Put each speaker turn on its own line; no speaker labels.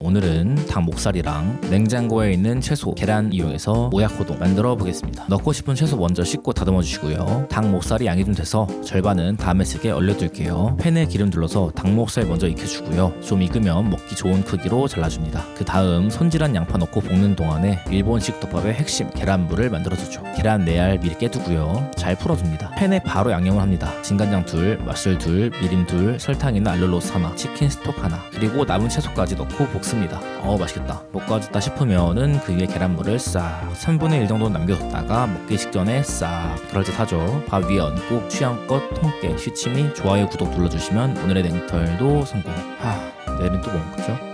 오늘은 닭 목살이랑 냉장고에 있는 채소, 계란 이용해서 오야코동 만들어 보겠습니다. 넣고 싶은 채소 먼저 씻고 다듬어 주시고요. 닭 목살이 양이 좀 돼서 절반은 다음에 쓰게 얼려둘게요. 팬에 기름 둘러서 닭 목살 먼저 익혀주고요. 좀 익으면 먹기 좋은 크기로 잘라줍니다. 그 다음 손질한 양파 넣고 볶는 동안에 일본식 덮밥의 핵심 계란물을 만들어주죠. 계란 4알 미리 깨두고요. 잘 풀어줍니다. 팬에 바로 양념을 합니다. 진간장 2, 맛술 2, 미림 2, 설탕이나 알룰로스 하나, 치킨 스톡 하나, 그리고 남은 채소까지 넣고 볶습니다. 맛있겠다. 볶아졌다 싶으면은 그 위에 계란물을 싹 3분의 1 정도 남겨뒀다가 먹기 직전에 싹 그럴듯 하죠. 밥 위에 얹고 취향껏 통깨, 시치미, 좋아요, 구독 눌러주시면 오늘의 냉털도 성공. 내일은 또 뭐 먹죠?